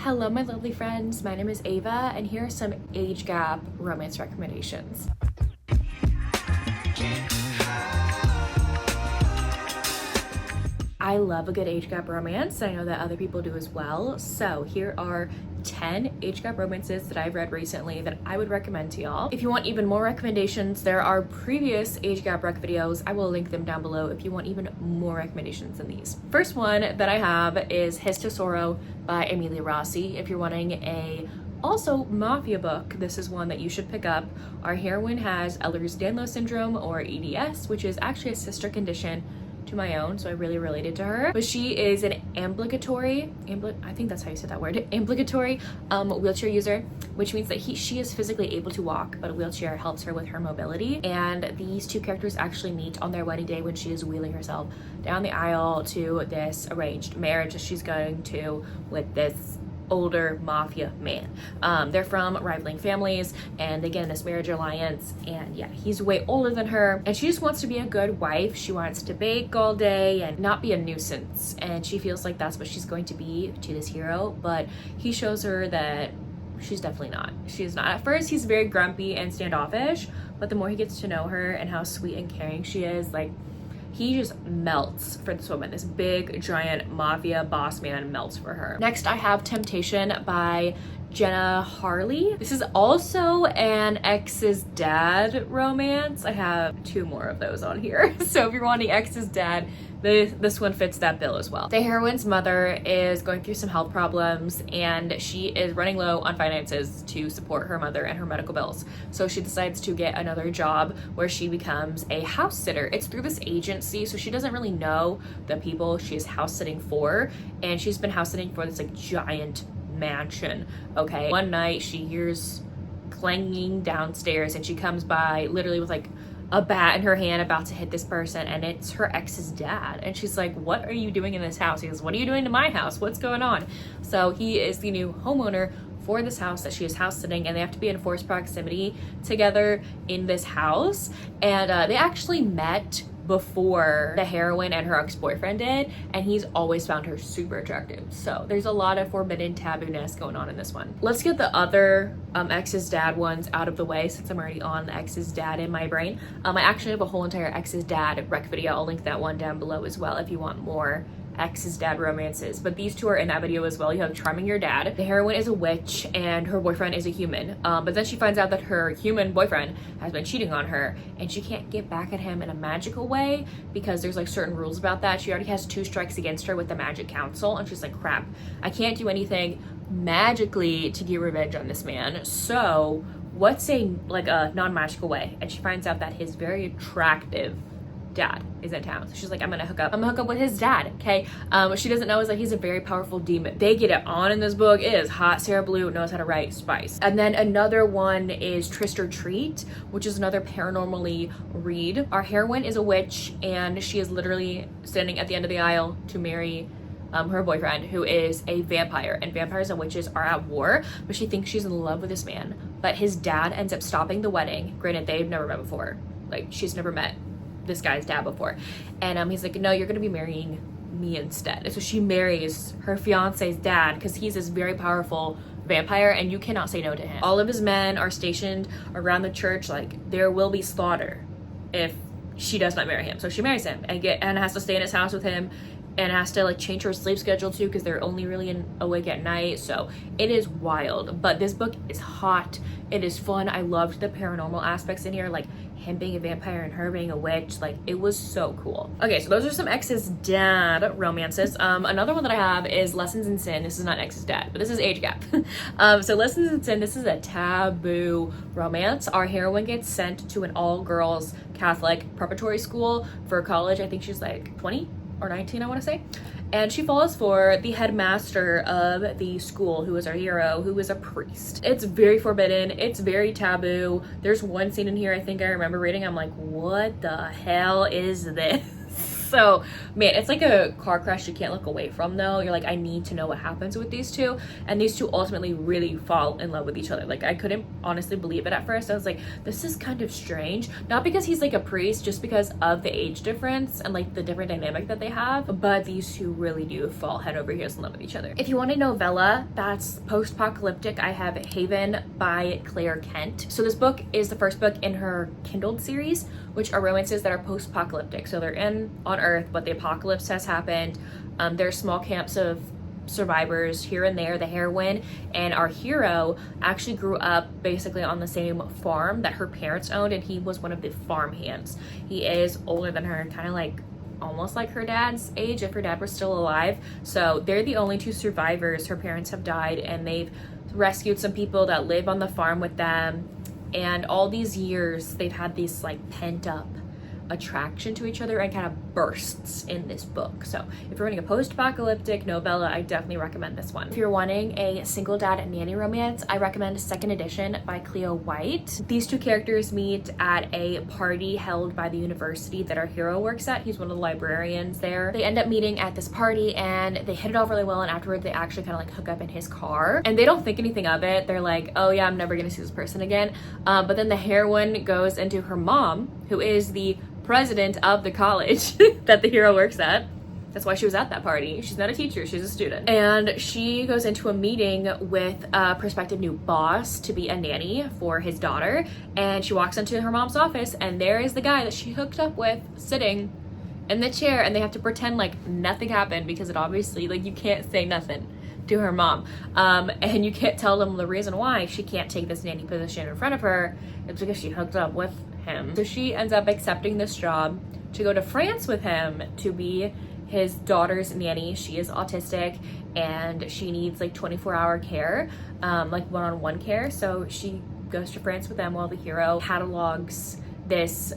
Hello my lovely friends, my name is Ava and here are some age gap romance recommendations. I love a good age gap romance. I know that other people do as well. So here are 10 age gap romances that I've read recently that I would recommend to y'all. If you want even more recommendations, there are previous age gap rec videos. I will link them down below if you want even more recommendations than these. First one that I have is Hosur by Emilia Rossi. If you're wanting a also mafia book, this is one that you should pick up. Our heroine has Ehlers-Danlos syndrome, or EDS, which is actually a sister condition to my own, so I really related to her. But she is an ambulatory wheelchair user, which means that she is physically able to walk, but a wheelchair helps her with her mobility. And these two characters actually meet on their wedding day when she is wheeling herself down the aisle to this arranged marriage that she's going to with this older mafia man. They're from rivaling families and they get in this marriage alliance, and yeah, he's way older than her and she just wants to be a good wife. She wants to bake all day and not be a nuisance, and she feels like that's what she's going to be to this hero, but he shows her that she's definitely not. She's not. At first he's very grumpy and standoffish, but the more he gets to know her and how sweet and caring she is, like, he just melts for this woman. This big, giant mafia boss man melts for her. Next, I have Temptation by Jenna Harley. This is also an ex's dad romance. I have 2 more of those on here. So if you're wanting ex's dad, this one fits that bill as well. The heroine's mother is going through some health problems and she is running low on finances to support her mother and her medical bills. So she decides to get another job where she becomes a house sitter. It's through this agency, so she doesn't really know the people she's house sitting for, and she's been house sitting for this like giant mansion. Okay, one night she hears clanging downstairs and she comes by literally with like a bat in her hand about to hit this person, and it's her ex's dad. And she's like, what are you doing in this house? He goes, what are you doing to my house? What's going on? So he is the new homeowner for this house that she is house sitting, and they have to be in forced proximity together in this house. And they actually met before the heroine and her ex-boyfriend did, and he's always found her super attractive. So there's a lot of forbidden taboo-ness going on in this one. Let's get the other ex's dad ones out of the way since I'm already on the ex's dad in my brain. I actually have a whole entire ex's dad rec video. I'll link that one down below as well if you want more ex's dad romances, but these 2 are in that video as well. You have Charming Your Dad. The heroine is a witch and her boyfriend is a human, but then she finds out that her human boyfriend has been cheating on her and she can't get back at him in a magical way because there's like certain rules about that. She already has 2 strikes against her with the magic council, and she's like, crap, I can't do anything magically to get revenge on this man, so what's a non-magical way? And she finds out that his very attractive dad is in town. So she's like, I'm gonna hook up with his dad. Okay, what she doesn't know is that he's a very powerful demon. They get it on in this book. It is hot. Sarah Blue knows how to write spice. And then another one is Trist Treat, which is another paranormally read. Our heroine is a witch and she is literally standing at the end of the aisle to marry her boyfriend, who is a vampire, and vampires and witches are at war, but she thinks she's in love with this man, but his dad ends up stopping the wedding. Granted, they've never met before, like she's never met this guy's dad before, and he's like, no, you're gonna be marrying me instead. And so she marries her fiance's dad because he's this very powerful vampire and you cannot say no to him. All of his men are stationed around the church, like there will be slaughter if she does not marry him. So she marries him and has to stay in his house with him and has to like change her sleep schedule too because they're only really awake at night. So it is wild, but this book is hot. It is fun. I loved the paranormal aspects in here, like him being a vampire and her being a witch. Like, it was so cool. Okay, so those are some ex's dad romances. Another one that I have is Lessons in Sin. This is not ex's dad, but this is age gap. So Lessons in Sin, this is a taboo romance. Our heroine gets sent to an all-girls Catholic preparatory school for college. I think she's like 20 or 19, I want to say. And she falls for the headmaster of the school, who is our hero, who is a priest. It's very forbidden. It's very taboo. There's one scene in here I think I remember reading. I'm like, what the hell is this? So man, it's like a car crash you can't look away from though. You're like, I need to know what happens with these two, and these two ultimately really fall in love with each other. Like I couldn't honestly believe it at first. I was like, this is kind of strange, not because he's like a priest, just because of the age difference and like the different dynamic that they have, but these two really do fall head over heels in love with each other. If you want a novella that's post-apocalyptic, I have Haven by Claire Kent. So this book is the first book in her Kindled series, which are romances that are post-apocalyptic. So they're on Earth, but the apocalypse has happened. There's small camps of survivors here and there. The heroine and our hero actually grew up basically on the same farm that her parents owned, and he was one of the farm hands. He is older than her, kind of like almost like her dad's age if her dad was still alive. So they're the only two survivors. Her parents have died, and they've rescued some people that live on the farm with them. And all these years they've had this like pent up attraction to each other, and kind of bursts in this book. So if you're wanting a post-apocalyptic novella, I definitely recommend this one. If you're wanting a single dad and nanny romance, I recommend Second Edition by Cleo White. These two characters meet at a party held by the university that our hero works at. He's one of the librarians there. They end up meeting at this party and they hit it off really well, and afterward they actually kind of like hook up in his car, and they don't think anything of it. They're like, oh yeah, I'm never gonna see this person again. But then the heroine goes into her mom, who is the president of the college that the hero works at. That's why she was at that party. She's not a teacher, she's a student. And she goes into a meeting with a prospective new boss to be a nanny for his daughter. And she walks into her mom's office, and there is the guy that she hooked up with sitting in the chair, and they have to pretend like nothing happened, because it obviously, like, you can't say nothing to her mom. And you can't tell them the reason why she can't take this nanny position in front of her. It's because she hooked up with him. So she ends up accepting this job to go to France with him to be his daughter's nanny. She is autistic and she needs like 24-hour care, like one-on-one care. So she goes to France with them while the hero catalogs this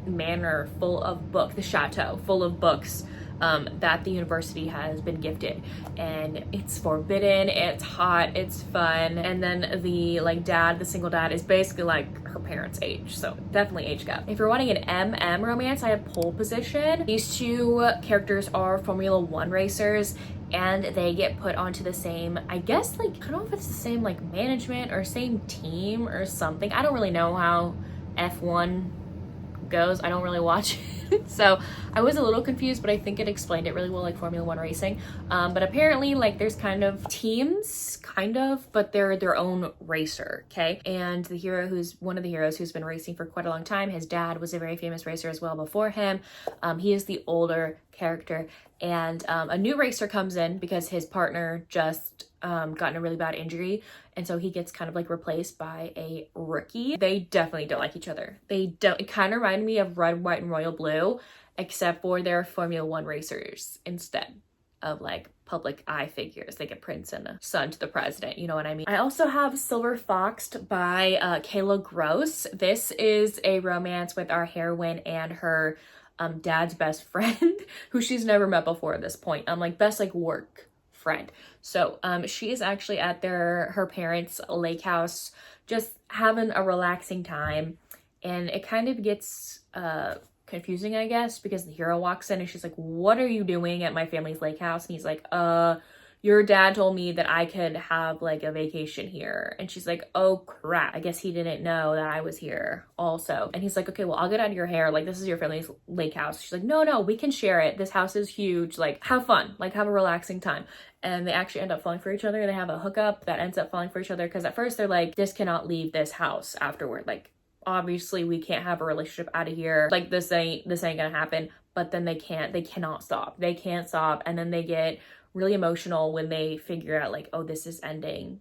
manor full of books, the chateau full of books that the university has been gifted. And it's forbidden, it's hot, it's fun. And then the like dad, the single dad, is basically like her parents' age, so definitely age gap. If you're wanting an MM romance, I have Pole Position. These two characters are Formula One racers, and they get put onto the same, I guess, like, I don't know if it's the same like management or same team or something. I don't really know how F1 goes. I don't really watch it. So I was a little confused, but I think it explained it really well, like Formula One racing. But apparently, like, there's kind of teams, kind of, but they're their own racer, okay? And the hero, who's one of the heroes who's been racing for quite a long time, his dad was a very famous racer as well before him. He is the older character, and a new racer comes in because his partner just gotten a really bad injury, and so he gets kind of like replaced by a rookie. They definitely don't like each other. They don't. It kind of reminded me of Red, White, and Royal Blue, except for they're Formula One racers instead of like public eye figures, like a prince and a son to the president, you know what I mean? I also have Silver Foxed by Kayla Gross. This is a romance with our heroine and her dad's best friend, who she's never met before at this point. Like best like work friend. So she is actually at her parents' lake house, just having a relaxing time, and it kind of gets confusing, I guess, because the hero walks in and she's like, what are you doing at my family's lake house? And he's like, your dad told me that I could have like a vacation here. And she's like, oh crap, I guess he didn't know that I was here also. And he's like, okay, well, I'll get out of your hair, like this is your family's lake house. She's like, no, we can share it, this house is huge, like have fun, like have a relaxing time. And they actually end up falling for each other. They have a hookup that ends up falling for each other, because at first they're like, this cannot leave this house afterward, like obviously we can't have a relationship out of here, like this ain't gonna happen. But then they can't stop, and then they get really emotional when they figure out like, oh, this is ending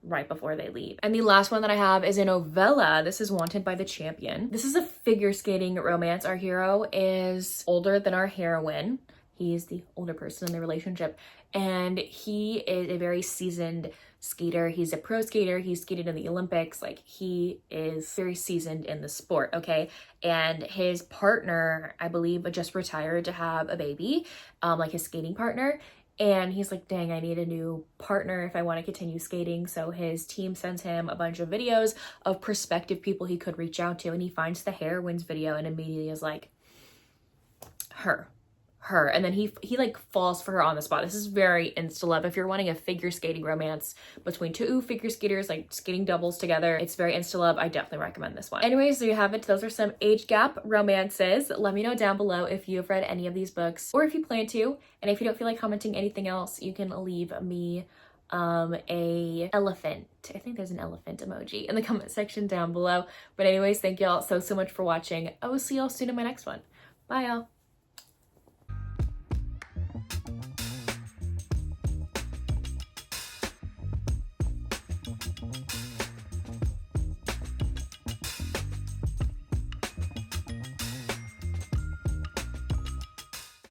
right before they leave. And the last one that I have is a novella. This is Wanted by the Champion. This is a figure skating romance. Our hero is older than our heroine. He is the older person in the relationship, and he is a very seasoned skater. He's a pro skater. He's skated in the Olympics. Like, he is very seasoned in the sport, okay? And his partner, I believe, just retired to have a baby, like his skating partner. And he's like, dang, I need a new partner if I want to continue skating. So his team sends him a bunch of videos of prospective people he could reach out to. And he finds the heroine's video and immediately is like, her. her, and then he like falls for her on the spot. This is very insta love. If you're wanting a figure skating romance between two figure skaters like skating doubles together, it's very insta love. I definitely recommend this one. Anyways, there you have it. Those are some age gap romances. Let me know down below if you've read any of these books or if you plan to, and if you don't feel like commenting anything else, you can leave me a elephant. I think there's an elephant emoji in the comment section down below. But anyways, thank y'all so much for watching. I will see y'all soon in my next one. Bye y'all.